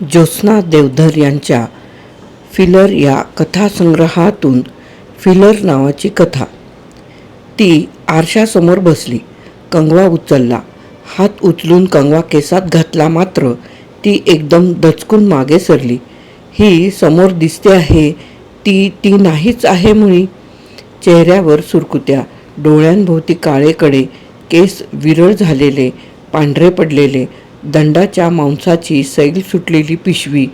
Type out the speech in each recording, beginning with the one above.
ज्योत्स्ना देवधर यांच्या फिलर या कथासंग्रहातून फिलर नावाची कथा. ती आरशासमोर बसली, कंगवा उचलला. हात उचलून कंगवा केसात घातला, मात्र ती एकदम दचकून मागे सरली. ही समोर दिसते आहे ती नाहीच आहे मुळी. चेहऱ्यावर सुरकुत्या, डोळ्यांभोवती काळे कडे, केस विरळ झालेले, पांढरे पडलेले, दंडाच्या मांसाची सैल सुटलेली पिशवी,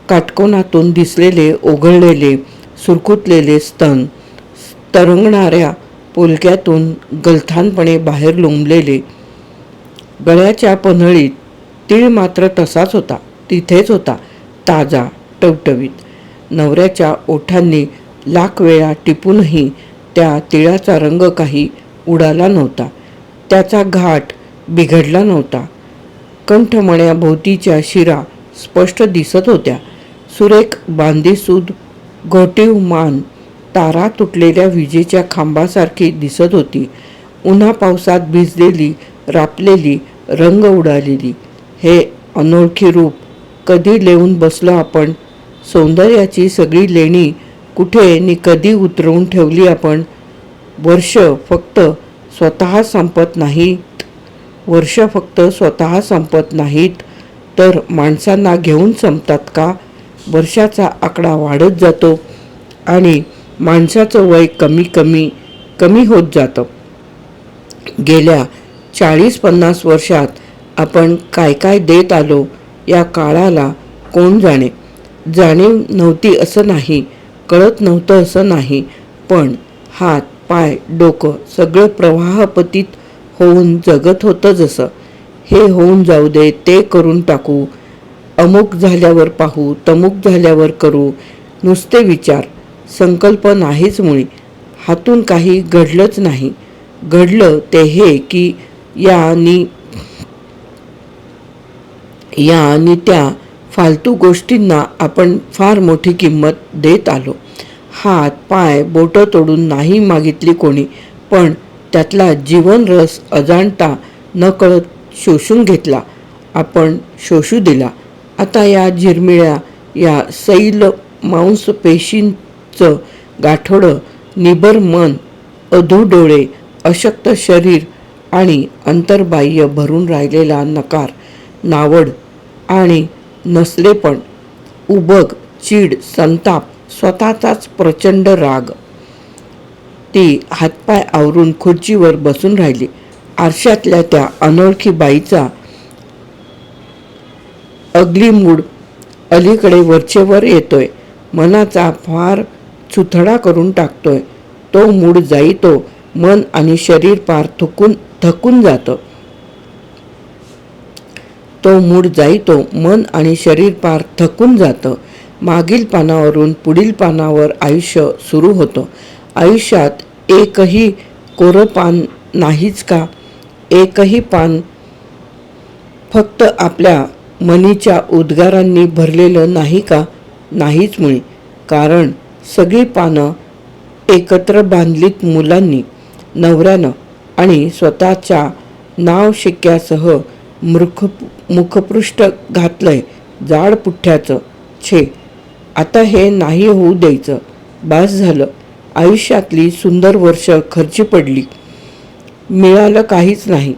काटकोनातून दिसलेले ओघळलेले सुरकुतलेले स्तन, तरंगणाऱ्या पोलक्यातून गलथानपणे बाहेर लोंबलेले. गळ्याच्या पन्हळीत तीळ मात्र तसाच होता, तिथेच होता, ताजा, टवटवीत. नवऱ्याच्या ओठांनी लाख वेळा टिपूनही त्या तिळाचा रंग काही उडाला नव्हता, त्याचा घाट बिघडला नव्हता. कंठमण्याभोवतीच्या शिरा स्पष्ट दिसत होत्या. सुरेख बांधीसूद घोटीव मान तारा तुटलेल्या विजेच्या खांबासारखी दिसत होती. उन्हा पावसात भिजलेली, रापलेली, रंग उडालेली. हे अनोळखी रूप कधी लेऊन बसलो आपण. सौंदर्याची सगळी लेणी कुठे नि कधी उतरवून ठेवली आपण. वर्ष फक्त स्वतः संपत नाहीत, वर्ष फक्त स्वतः संपत नाहीत तर माणसांना घेऊन संपतात का? वर्षाचा आकडा वाढत जातो आणि माणसाचं वय कमी कमी कमी होत जातं. गेल्या 40-50 वर्षात आपण काय काय देत आलो या काळाला कोण जाणे. जाणीव नव्हती असं नाही, कळत नव्हतं असं नाही, पण हात पाय डोकं सगळं प्रवाहपतीत होऊन जगत होतं जसं. हे होऊन जाऊ दे, ते करून टाकू, अमुक झाल्यावर पाहू, तमुक झाल्यावर करू, नुसते विचार, संकल्प नाहीच मुळी. हातून काही घडलंच नाही. घडलं ते हे की या आणि त्या फालतू गोष्टींना आपण फार मोठी किंमत देत आलो. हात पाय बोटं तोडून नाही मागितली कोणी, पण त्यातला जीवनरस अजाणता नकळत शोषून घेतला. आपण शोषू दिला. आता या झिरमिळ्या, या सैल मांसपेशींचं गाठोडं, निबर मन, अधू डोळे, अशक्त शरीर आणि अंतर्बाह्य भरून राहिलेला नकार, नावड आणि नसलेपण, उबग, चीड, संताप, स्वतःचाच प्रचंड राग. ती हातपाय आवरून खुर्चीवर बसून राहिली. आरशातल्या त्या अनोळखी बाईचा अगली मूड अलीकडे वरचेवर येतोय, मनाचा फार चुथडा करून टाकतोय. तो मूड जाईतो मन आणि शरीर पार थकून जातं. तो मूड जाईतो मन आणि शरीर पार थकून जातं. मागील पानावरून पुढील पानावर आयुष्य सुरू होतं. आयुष्यात एकही कोरं पान नाहीच का? एकही पान फक्त आपल्या मनीच्या उद्गारांनी भरलेलं नाही का? नाहीच मुळी. कारण सगळी पानं एकत्र बांधलीत मुलांनी, नवऱ्यानं आणि स्वतःच्या नावशिक्क्यासह. मुखपृष्ठ घातलंय जाड पुठ्ठ्याचं. छे, आता हे नाही होऊ द्यायचं. बास झालं. आयुष्यातली सुंदर वर्ष खर्ची पडली, मिळालं काहीच नाही.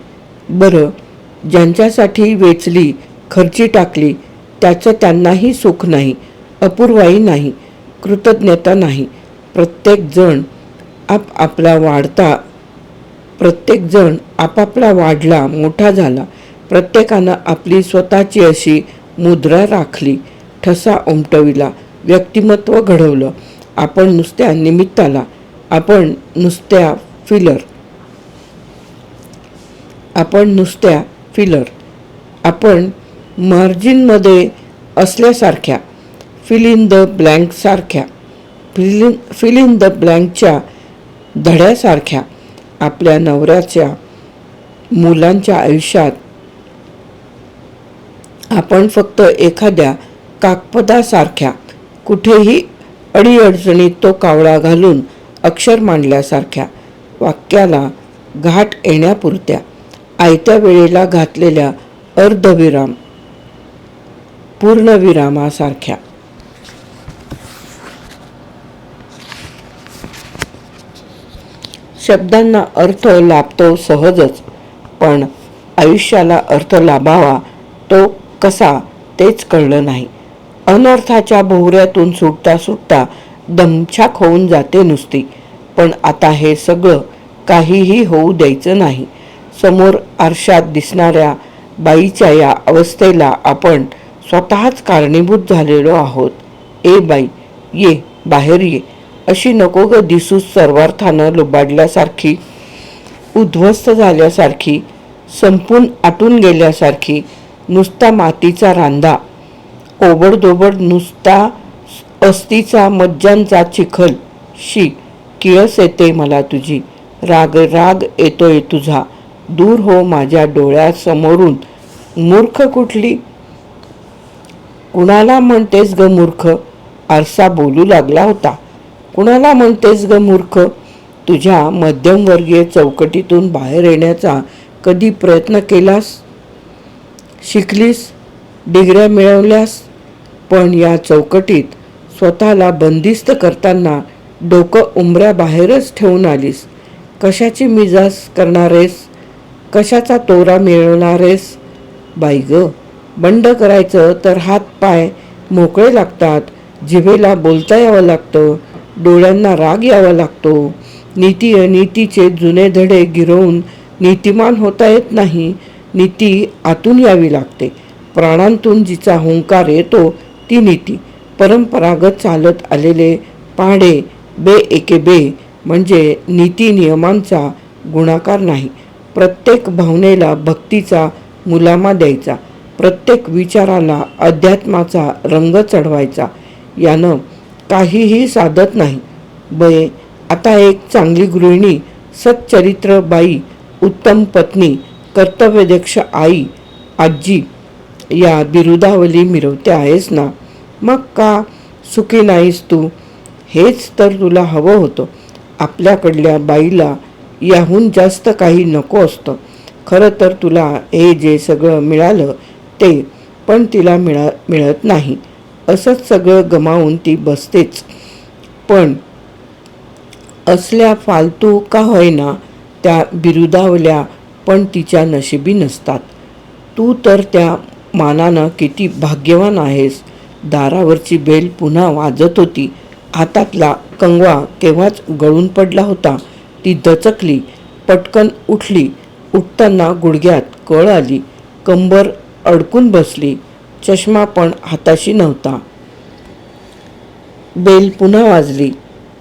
बरं, ज्यांच्यासाठी वेचली, खर्ची टाकली, त्याचं त्यांनाही सुख नाही, अपूर्वाई नाही, कृतज्ञता नाही. प्रत्येकजण आपापला वाढला, मोठा झाला. प्रत्येकानं आपली स्वतःची अशी मुद्रा राखली, ठसा उमटविला, व्यक्तिमत्व घडवलं. आपण नुसत्या निमित्ताला, आपण नुसत्या फिलर, आपण मार्जिनमध्ये असल्यासारख्या, फिल इन द ब्लँक सारख्या, फिल इन द ब्लँकच्या धड्यासारख्या. आपल्या नवऱ्याच्या, मुलांच्या आयुष्यात आपण फक्त एखाद्या कागपदासारख्या, कुठेही अडीअडचणीत तो कावळा घालून अक्षर मांडल्यासारख्या, वाक्याला घाट येण्यापुरत्या, आयत्या वेळेला घातलेल्या अर्धविराम. पूर्णविरामासारख्या. शब्दांना अर्थ लाभतो सहजच, पण आयुष्याला अर्थ लाभावा तो कसा तेच कळलं नाही. अनर्थाच्या भोवऱ्यातून सुटता सुटता दमछाक होऊन जाते नुसती. पण आता हे सगळं काहीही होऊ द्यायचं नाही. समोर आरशात दिसणाऱ्या बाईच्या या अवस्थेला आपण स्वतःच कारणीभूत झालेलो आहोत. ए बाई, ये बाहेर ये. अशी नको ग दिसूस सर्वार्थानं लुबाडल्यासारखी, उद्ध्वस्त झाल्यासारखी, संपून आटून गेल्यासारखी, नुसता मातीचा रांदा, ओबडधोबड नुसता अस्तीचा मज्जांचा चिखल. शी, किळस येते मला तुझी. राग राग येतोय तुझा. दूर हो माझ्या डोळ्यासमोरून. मूर्ख कुठली. कुणाला म्हणतेस ग मूर्ख. आरसा बोलू लागला होता. कुणाला म्हणतेस ग मूर्ख. तुझ्या मध्यमवर्गीय चौकटीतून बाहेर येण्याचा कधी प्रयत्न केलास? शिकलीस, डिग्र्या मिळवल्यास, पण या चौकटीत स्वतःला बंदिस्त करताना डोकं उंबऱ्याबाहेरच ठेवून आलीस. कशाची मिजाज करणारेस? कशाचा तोरा मिळवणारेस? बाई ग, बंड करायचं तर हात पाय मोकळे लागतात, जिभेला बोलता यावं लागतं, डोळ्यांना राग यावा लागतो. नीती अनीतीचे जुने धडे गिरवून नीतिमान होता येत नाही. नीती आतून यावी लागते. प्राणांतून जिचा हुंकार येतो ती नीती. परंपरागत चालत आलेले पाढे बे एके बे म्हणजे नीती नियमांचा गुणाकार नाही. प्रत्येक भावनेला भक्तीचा मुलामा द्यायचा, प्रत्येक विचाराला अध्यात्माचा रंग चढवायचा. यानं काहीही साधत नाही. बये, आता एक चांगली गृहिणी, सच्चरित्र बाई, उत्तम पत्नी, कर्तव्यदक्ष आई, आजी या बिरुदावली मिरवते आहेस ना. मग का सुखी नाहीस तू? हेच तर तुला हवं होतं. आपल्याकडल्या बाईला याहून जास्त काही नको असतं. खरं तर तुला हे जे सगळं मिळालं ते पण तिला मिळत नाही. असंच सगळं गमावून ती बसतेच. पण असल्या फालतू का होईना त्या बिरुदावल्या पण तिच्या नशिबी नसतात. तू तर त्या मानानं किती भाग्यवान आहेस. दारावरची बेल पुन्हा वाजत होती. हातातला कंगवा केव्हाच गळून पडला होता. ती दचकली, पटकन उठली. उठताना गुडघ्यात कळ आली, कंबर अडकून बसली. चष्मा पण हाताशी नव्हता. बेल पुन्हा वाजली.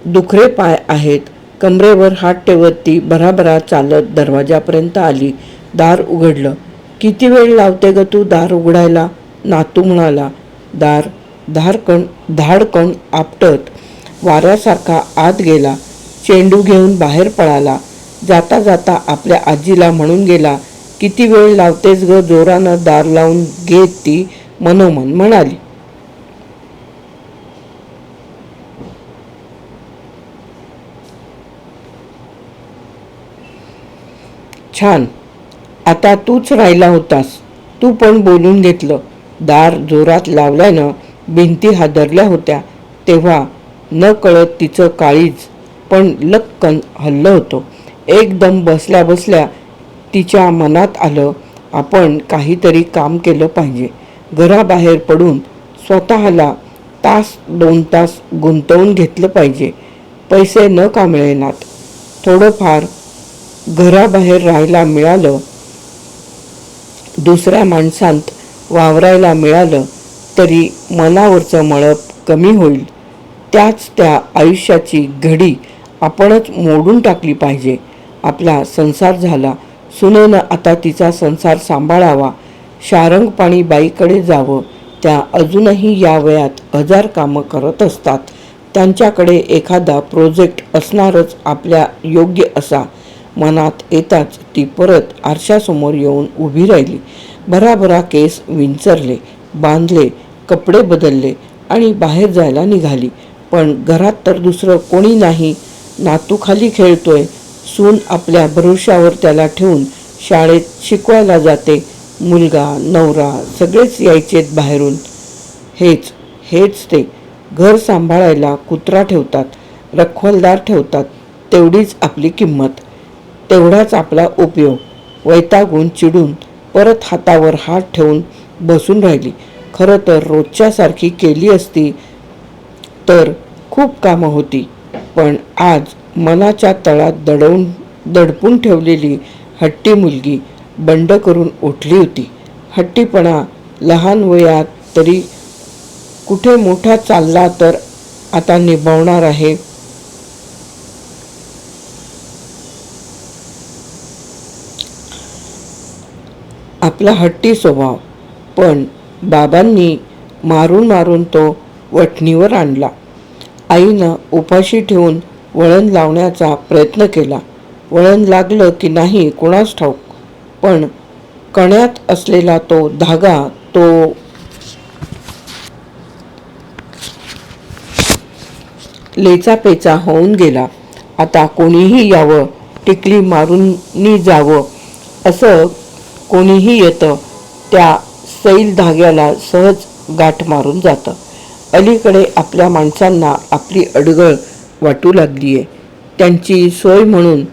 दुखरे पाय आहेत. कमरेवर हात ठेवत ती भराभरा चालत दरवाजापर्यंत आली. दार उघडलं. किती वेळ लावते ग तू दार उघडायला? नातू म्हणाला. धाडकन आपटत वाऱ्यासारखा आत गेला. चेंडू घेऊन बाहेर पळाला. जाता जाता आपल्या आजीला म्हणून गेला, किती वेळ लावतेस ग? जोरानं दार लावून घेत ती मनोमन म्हणाली. छान, आता तूच राहिला होतास. तू पण बोलून घेतलं. दार जोरात लावल्यानं भिंती हादरल्या होत्या. तेव्हा न कळत तिचं काळीज पण लक्कन हल्लं होतं. एकदम बसल्या बसल्या तिच्या मनात आलं, आपण काहीतरी काम केलं पाहिजे. घराबाहेर पडून स्वतःला तास 2 तास गुंतवून घेतलं पाहिजे. पैसे न का मिळेनात, थोडंफार घराबाहेर राहायला मिळालं, दुसऱ्या माणसांत वावरायला मिळालं तरी मनावरचं मळप कमी होईल. त्याच त्या आयुष्याची घडी आपणच मोडून टाकली पाहिजे. आपला संसार झाला. सुनेनं आता तिचा संसार सांभाळावा. शारंगपाणी बाईकडे जावं. त्या अजूनही या वयात 1000 कामं करत असतात. त्यांच्याकडे एखादा प्रोजेक्ट असणारच आपल्या योग्य असा. मनात येताच ती परत आरशासमोर येऊन उभी राहिली. भराभरा केस विंचरले, बांधले, कपडे बदलले आणि बाहेर जायला निघाली. पण घरात तर दुसरं कोणी नाही. नातू खाली खेळतोय. सून आपल्या भरोश्यावर त्याला ठेवून शाळेत शिकवायला जाते. मुलगा, नवरा सगळेच यायचेत बाहेरून. हेच हेच ते. घर सांभाळायला कुत्रा ठेवतात, रखवालदार ठेवतात, तेवढीच आपली किंमत, तेवढाच आपला उपयोग. वैतागून चिडून परत हातावर हात ठेवून बसून राहिली. खरं तर रोजच्यासारखी केली असती तर खूप कामं होती, पण आज मनाच्या तळात दडपून ठेवलेली हट्टी मुलगी बंड करून उठली होती. हट्टीपणा लहान वयात तरी कुठे मोठा चालला तर आता निभावणार आहे. आपला हट्टी स्वभाव. पण बाबांनी मारून मारून तो वठणीवर आणला. आईनं उपाशी ठेवून वळण लावण्याचा प्रयत्न केला. वळण लागलं की नाही कोणास ठाऊक, पण कण्यात असलेला तो धागा तो लेचापेचा होऊन गेला. आता कोणीही यावं, टिकली मारून जावं, असं कोणीही येतं त्या सैल धाग्याला सहज गाठ मारून जातं. अलीकडे आपल्या माणसांना आपली अडगळ वाटू लागलीये. त्यांची सोय म्हणून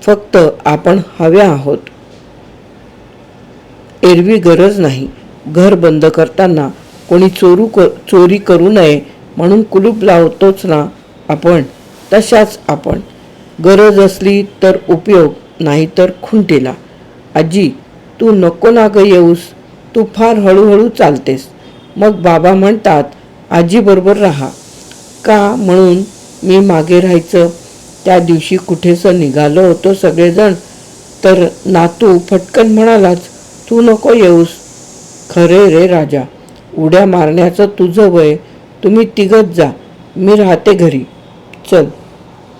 फक्त आपण हव्या आहोत, एरवी गरज नाही. घर बंद करताना कोणी चोरी करू नये म्हणून कुलूप लावतोच ना आपण, तशाच आपण. गरज असली तर उपयोग, नाही तर खुंटीला. आजी, तू नको ना गं येऊस, तू फार हळूहळू चालतेस. मग बाबा म्हणतात आजीबरोबर राहा. का म्हणून मी मागे राहायचं. त्या दिवशी कुठेसं निघालो होतो सगळेजण, तर नातू फटकन म्हणालाच, तू नको येऊस. खरे रे राजा, उड्या मारण्याचं तुझं वय, तुम्ही तिघच जा, मी राहते घरी. चल,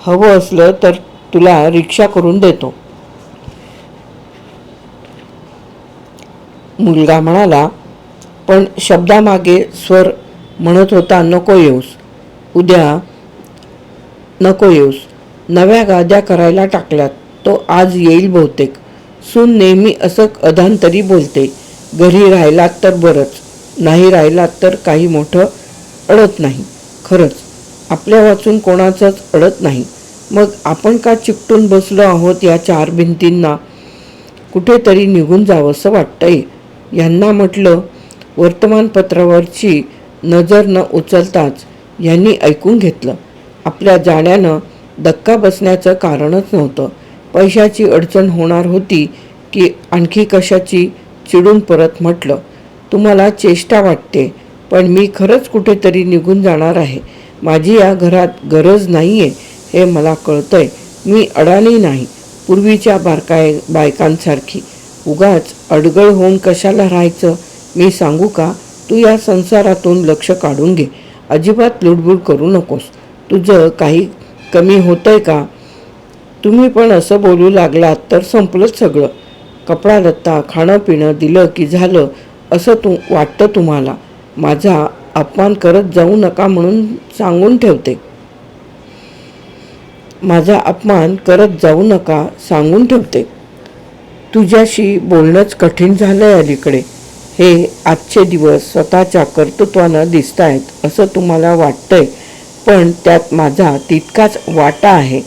हवं असलं तर तुला रिक्षा करून देतो. मुलगा म्हणाला, पण शब्दामागे स्वर म्हणत होता, नको येऊस. उद्या नको येऊस. नव्या गाद्या करायला टाकल्यात, तो आज येईल बहुतेक. सून नेहमी असं अधांतरी बोलते. घरी राहिलात तर बरंच, नाही राहिलात तर काही मोठं अडत नाही. खरंच आपल्या वाचून कोणाचंच अडत नाही. मग आपण का चिकटून बसलो आहोत या चार भिंतींना. कुठेतरी निघून जावंसं वाटतंय. यांना म्हटलं. वर्तमानपत्रावरची नजर न उचलताच यांनी ऐकून घेतलं. आपल्या जाण्यानं धक्का बसण्याचं कारणच नव्हतं. पैशाची अडचण होणार होती की आणखी कशाची. चिडून परत म्हटलं, तुम्हाला चेष्टा वाटते, पण मी खरंच कुठेतरी निघून जाणार आहे. माझी या घरात गरज नाहीये हे मला कळतंय. मी अडाणी नाही, पूर्वीच्या बायकांसारखी. उगाच अडगळ होऊन कशाला राहायचं. मी सांगू का, तू या संसारातून लक्ष काढून घे. अजिबात लुडबुड करू नकोस. तुझं काही कमी होतंय का. तुम्ही पण असं बोलू लागलात तर संपलंच सगळं. कपडा लत्ता खाणं पिणं दिलं की झालं असं वाटतं तुम्हाला. माझा अपमान करत जाऊ नका म्हणून सांगून ठेवते. माझा अपमान करत जाऊ नका सांगून ठेवते. तुझ्याशी बोलणंच कठीण झालंय अलीकडे. हे आजचे दिवस स्वतःच्या कर्तृत्वानं दिसतायत असं तुम्हाला वाटतंय, पण त्यात माझा तितकाच वाटा आहे.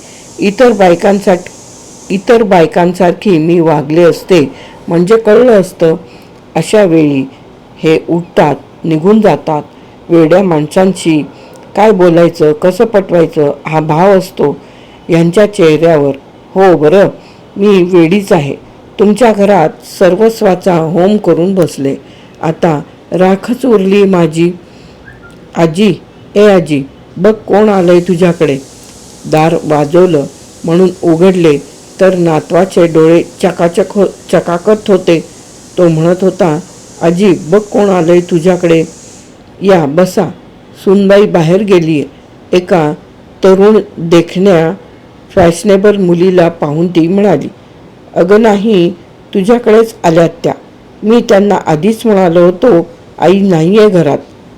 इतर बायकांसारखी मी वागले असते म्हणजे कळलं असतं. अशा वेळी हे उठतात, निघून जातात. वेड्या माणसांशी काय बोलायचं, कसं पटवायचं हा भाव असतो यांच्या चेहऱ्यावर. हो बरं, मी वेडीच आहे. तुमच्या घरात सर्वस्वाचा होम करून बसले. आता राखच उरली माझी. आजी, ए आजी, बघ कोण आलंय तुझ्याकडे. दार वाजवलं म्हणून उघडले तर नातवाचे डोळे चकाकत होते. तो म्हणत होता, आजी बघ कोण आलंय तुझ्याकडे. या बसा. सूनबाई बाहेर गेलीये. एका तरुण देखण्या फॅशनेबल मुलीला पाहून ती म्हणाली, अगं नाही, तुझ्याकडेच आल्यात त्या. मी त्यांना आधीच म्हणालो होतो आई नाही आहे घरात.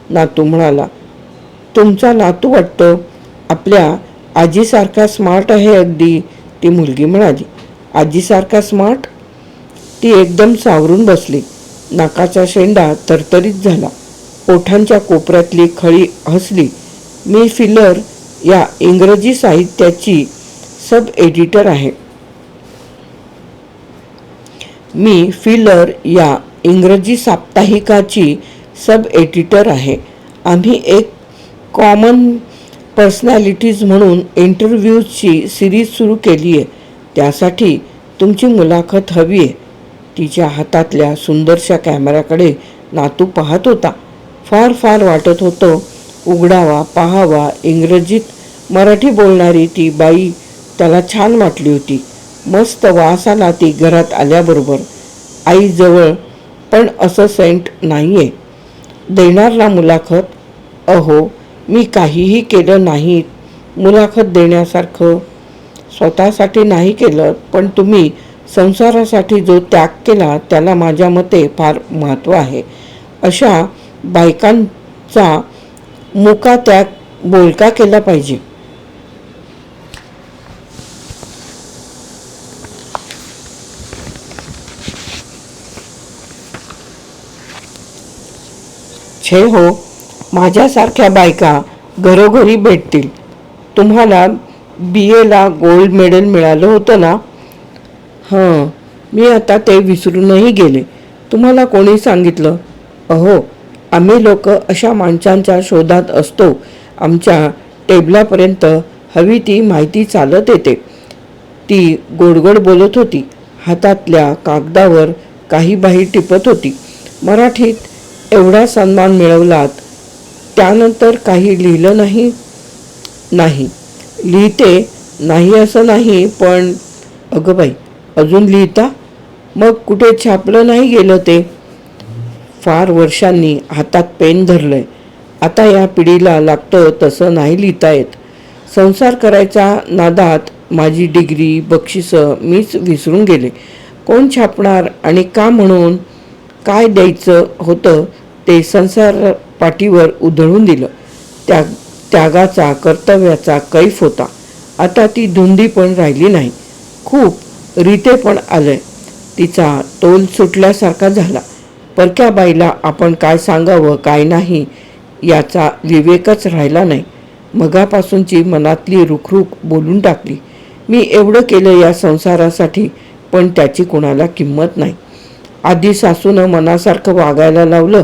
नातू म्हणाला, तुमचा नातू वाटतं. आपल्या आजीसारखा स्मार्ट आहे अगदी. ती मुलगी म्हणाली, आजीसारखा स्मार्ट. ती एकदम सावरून बसली. नाकाचा शेंडा तरतरीत झाला. ओठांच्या कोपऱ्यातली खळी हसली. मी फिलर या इंग्रजी साहित्याची सब एडिटर आहे. मी फिलर या इंग्रजी साप्ताहिकाची सब एडिटर आहे. आम्ही एक कॉमन पर्सनॅलिटीज म्हणून इंटरव्ह्यूजची सिरीज सुरू केली आहे. त्यासाठी तुमची मुलाखत हवी आहे. तिच्या हातातल्या सुंदरशा कॅमेऱ्याकडे नातू पाहत होता. फार फार वाटत होतं उघडावा, पाहावा. इंग्रजीत मराठी बोलणारी ती बाई त्याला छान वाटली होती. मस्त वास आला ती घरात आल्याबरोबर. आईजवळ पण असं सेंट नाही आहे. देणार ना मुलाखत? अहो, मी काहीही केलं नाही मुलाखत देण्यासारखं. स्वतःसाठी नाही केलं, पण तुम्ही संसारासाठी जो त्याग केला त्याला माझ्या मते फार महत्त्व आहे. अशा बायकांचा मुका त्याग बोलका केला पाहिजे. छे हो, माझ्यासारख्या बायका घरोघरी भेटतील. तुम्हाला BAला गोल्ड मेडल मिळालं होतं ना? हां, मी आता ते विसरूनही गेले. तुम्हाला कोणी सांगितलं? अहो, आम्ही लोक अशा माणसांच्या शोधात असतो. आमच्या टेबलापर्यंत हवी ती माहिती चालत येते. ती गोडगोड बोलत होती. हातातल्या कागदावर काही बाही टिपत होती. मराठीत एवढा सन्मान मिळवलात, त्यानंतर काही लिहिलं नाही? नाही, लिहिते नाही असं नाही, पण अगं बाई, अजून लिहिता? मग कुठे छापलं नाही गेलं ते? फार वर्षांनी हातात पेन धरलंय. आता या पिढीला लागतं तसं नाही लिहिता येत. संसार करायचा नादात माझी डिग्री, बक्षिसं मीच विसरून गेले. कोण छापणार आणि का म्हणून काय द्यायचं होतं ते संसार पाठीवर उधळून दिलं. त्यागाचा, कर्तव्याचा कैफ होता. आता ती धुंदी पण राहिली नाही. खूप रीते पण आलंय. तिचा तोल सुटल्यासारखा झाला. परक्या बाईला आपण काय सांगावं काय नाही याचा विवेकच राहिला नाही. मगापासूनची मनातली रुखरुख बोलून टाकली. मी एवढं केलं या संसारासाठी, पण त्याची कोणाला किंमत नाही. आधी सासूनं मनासारखं वागायला लावलं.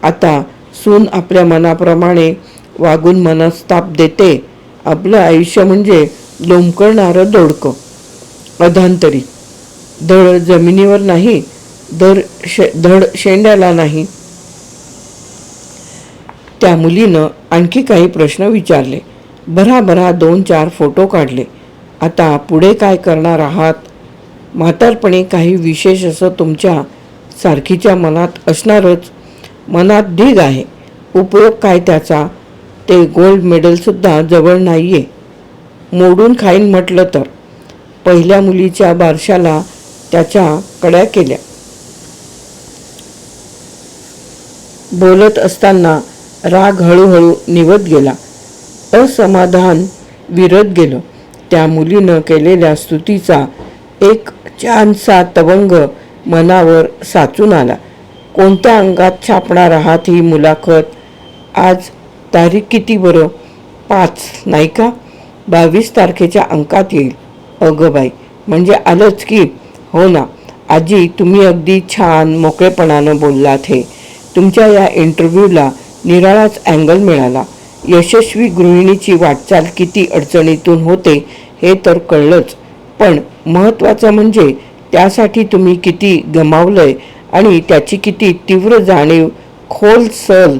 आता सून आपल्या मनाप्रमाणे वागून मनस्ताप देते. आपलं आयुष्य म्हणजे लोंबकळणारं दोडकं. अधांतरी धड जमिनीवर नाही, धड शेंड्याला नाही. त्या मुलीनं आणखी काही प्रश्न विचारले. भराभरा 2-4 फोटो काढले. आता पुढे काय करणार आहात? म्हातारपणी काही विशेष असं तुमच्या सारखीच्या मनात असणारच. मनात ढीग आहे. उपयोग काय त्याचा? ते गोल्ड मेडलसुद्धा जवळ नाही आहे. मोडून खाईन म्हटलं तर. पहिल्या मुलीच्या बारशाला त्याच्या कड्या केल्या. बोलत असताना राग हळूहळू निवत गेला. असमाधान विरत गेलं. त्या मुलीनं केलेल्या स्तुतीचा एक छानसा तवंग मनावर साचून आला. कोणत्या अंगात छापणार आहात ही मुलाखत? आज तारीख किती बरं? 5 नाही का? 22 तारखेच्या अंकात येईल. अगं बाई, म्हणजे आलंच की. हो ना आजी, तुम्ही अगदी छान मोकळेपणानं बोललात. हे तुमच्या या इंटरव्ह्यूला निराळाच अँगल मिळाला. यशस्वी गृहिणीची वाटचाल किती अडचणीतून होते हे तर कळलंच, पण महत्त्वाचं म्हणजे त्यासाठी तुम्ही किती गमावलंय आणि त्याची किती तीव्र जाणीव, खोल सल,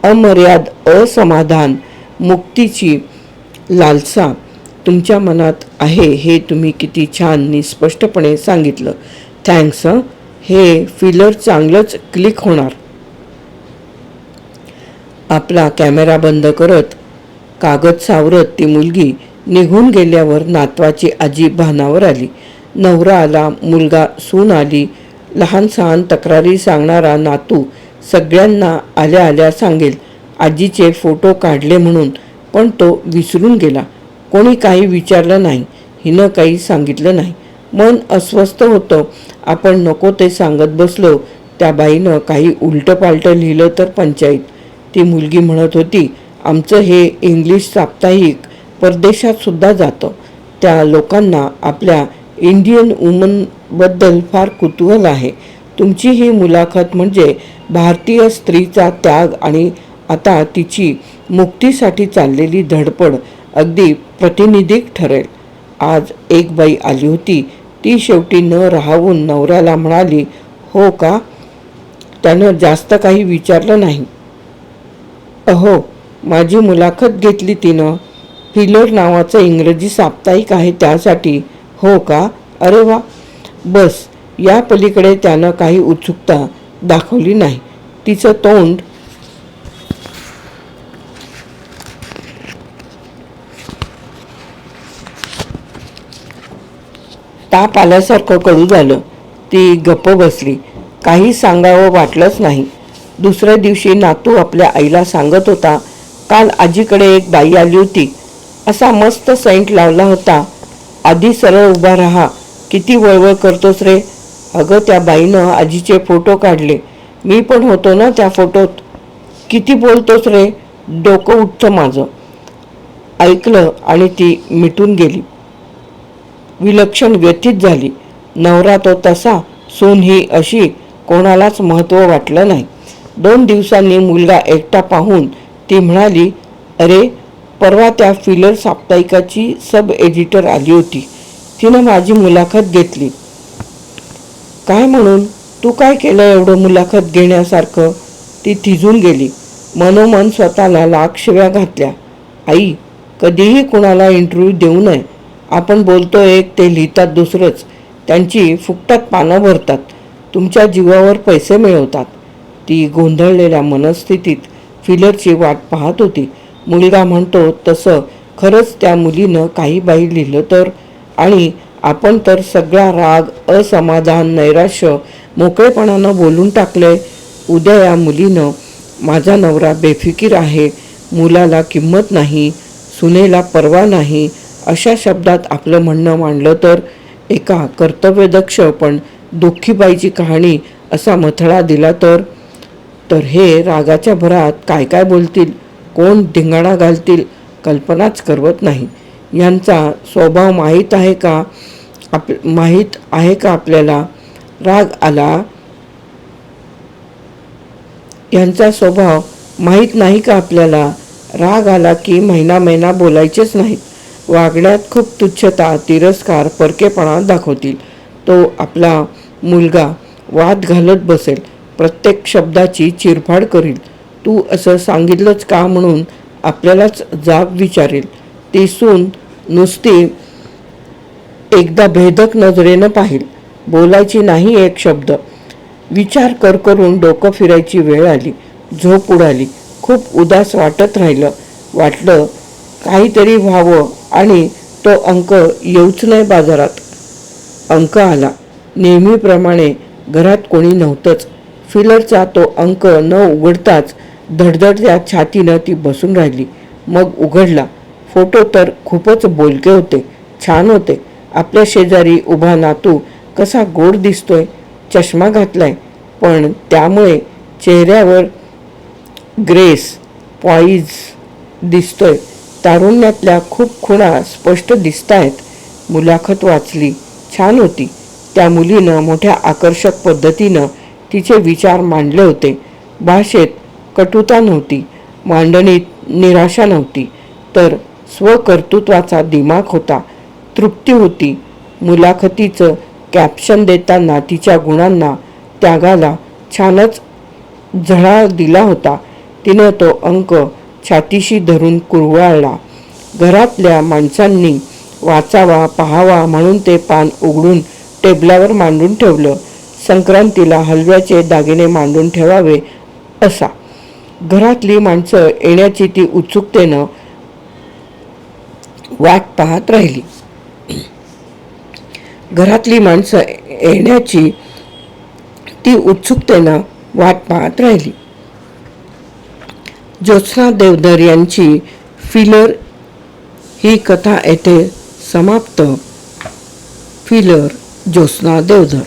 अमर्याद असमाधान, मुक्तीची लालसा तुमच्या मनात आहे हे तुम्ही किती छान निस्पष्टपणे सांगितलं. थँक्स. हे फिलर चांगलंच क्लिक होणार. आपला कॅमेरा बंद करत कागद सावरत ती मुलगी निघून गेल्यावर नातवाची आजी भानावर आली. नवरा आला, मुलगा, सून आली. लहान सहान तक्रारी सांगणारा नातू सगळ्यांना आल्या आल्या सांगेल आजीचे फोटो काढले म्हणून, पण तो विसरून गेला. कोणी काही विचारलं नाही. हिनं काही सांगितलं नाही. मन अस्वस्थ होतं. आपण नको ते सांगत बसलो. त्या बाईनं काही उलटं पालटं लिहिलं तर पंचायत. ती मुलगी म्हणत होती, आमचं हे इंग्लिश साप्ताहिक परदेशात सुद्धा जातं. त्या लोकांना आपल्या इंडियन वुमनबद्दल फार कुतूहल आहे. तुमची ही मुलाखत म्हणजे भारतीय स्त्रीचा त्याग आणि आता तिची मुक्तीसाठी चाललेली धडपड अगदी प्रतिनिधिक ठरेल. आज एक बाई आली होती. ती शेवटी न राहून नवऱ्याला म्हणाली, हो का? त्यानं जास्त काही विचारलं नाही. अहो, माझी मुलाखत घेतली तिनं. फिलर नावाचं इंग्रजी साप्ताहिक आहे त्यासाठी. हो का? अरे वा. बस, या पलीकडे त्यानं काही उत्सुकता दाखवली नाही. तिचं तोंड ताप आल्यासारखं कडू झालं. ती गप्प बसली. काही सांगावं वाटलंच नाही. दुसऱ्या दिवशी नातू आपल्या आईला सांगत होता, काल आजीकडे एक बाई आली होती. असा मस्त सेंट लावला होता. आधी सरळ उभा राहा. किती वळवळ करतोस रे? अगं, त्या बाईनं आजीचे फोटो काढले. मी पण होतो ना त्या फोटोत. किती बोलतोस रे? डोकं उठतं माझं. ऐकलं आणि ती मिटून गेली. विलक्षण व्यथित झाली. नवरा तो तसा, सून ही अशी, कोणालाच महत्त्व वाटलं नाही. 2 दिवसांनी मुलगा एकटा पाहून ती म्हणाली, अरे, परवा त्या फिलर साप्ताहिकाची सब एडिटर आली होती. तिनं माझी मुलाखत घेतली. काय म्हणून? तू काय केलं एवढं मुलाखत घेण्यासारखं? ती थिजून गेली. मनोमन स्वतःला लाख शिव्या घातल्या. आई, कधीही कुणाला इंटरव्ह्यू देऊ नये. आपण बोलतो एक, ते लिहितात दुसरंच. त्यांची फुकटात पानं भरतात. तुमच्या जीवावर पैसे मिळवतात. ती गोंधळलेल्या मनस्थितीत फिलरची वाट पाहत होती. मुलगा म्हणतो तसं खरंच त्या मुलीनं काही बाई लिहिलं तर, आणि आपण तर सगळा राग, असमाधान, नैराश्य मोकळेपणानं बोलून टाकले. उद्या या मुलीनं माझा नवरा बेफिकीर आहे, मुलाला किंमत नाही, सुनेला पर्वा नाही, अशा शब्दात आपलं म्हणणं मांडलं तर, एका कर्तव्यदक्ष पण दुःखी बाईची कहाणी असा मथळा दिला तर हे रागाच्या भरात काय काय बोलतील, कोण धिंगाणा घालतील, कल्पनाच करवत नाही. यांचा स्वभाव माहीत आहे का आपल्याला? राग आला, यांचा स्वभाव माहीत नाही का आपल्याला? राग आला की महिना बोलायचेच नाहीत. वागण्यात खूप तुच्छता, तिरस्कार, परकेपणा दाखवतील. तो आपला मुलगा वाद घालत बसेल, प्रत्येक शब्दाची चिरफाड करील. तू असं सांगितलंच का म्हणून आपल्यालाच जाब विचारेल. ती सून नुसती एकदा भेदक नजरेनं पाहिल, बोलायची नाही एक शब्द. विचार करून डोकं फिरायची वेळ आली. झोप उडाली. खूप उदास वाटत राहिलं. वाटलं काहीतरी व्हावं आणि तो अंक येऊच नाही बाजारात. अंक आला. नेहमीप्रमाणे घरात कोणी नव्हतंच. फिलरचा तो अंक न उघडताच धडधडत्या छातीनं ती बसून राहिली. मग उघडला. फोटो तर खूपच बोलके होते, छान होते. आपल्या शेजारी उभा नातू कसा गोड दिसतोय. चष्मा घातलाय, पण त्यामुळे चेहऱ्यावर ग्रेस, पॉईज दिसतोय. तारुण्यातल्या खूप खुणा स्पष्ट दिसतायत. मुलाखत वाचली, छान होती. त्या मुलीनं मोठ्या आकर्षक पद्धतीनं तिचे विचार मांडले होते. भाषेत कटुता नव्हती, मांडणीत निराशा नव्हती, तर स्वकर्तृत्वाचा दिमाग होता, तृप्ती होती. मुलाखतीचं कॅप्शन देताना तिच्या गुणांना, त्यागाला छानच झळा दिला होता. तिनं तो अंक छातीशी धरून कुरवाळला. घरातल्या माणसांनी वाचावा, पाहावा म्हणून ते पान उघडून टेबलावर मांडून ठेवलं. संक्रांतीला हलव्याचे दागिने मांडून ठेवावे असा. घरातली माणसं येण्याची ती उत्सुकतेनं वाट पाहत राहिली. घरातली माणसं येण्याची ती उत्सुकतेनं वाट पाहत राहिली. ज्योत्स्ना देवधर यांची फिलर ही कथा येथे समाप्त. फिलर, ज्योत्स्ना देवधर.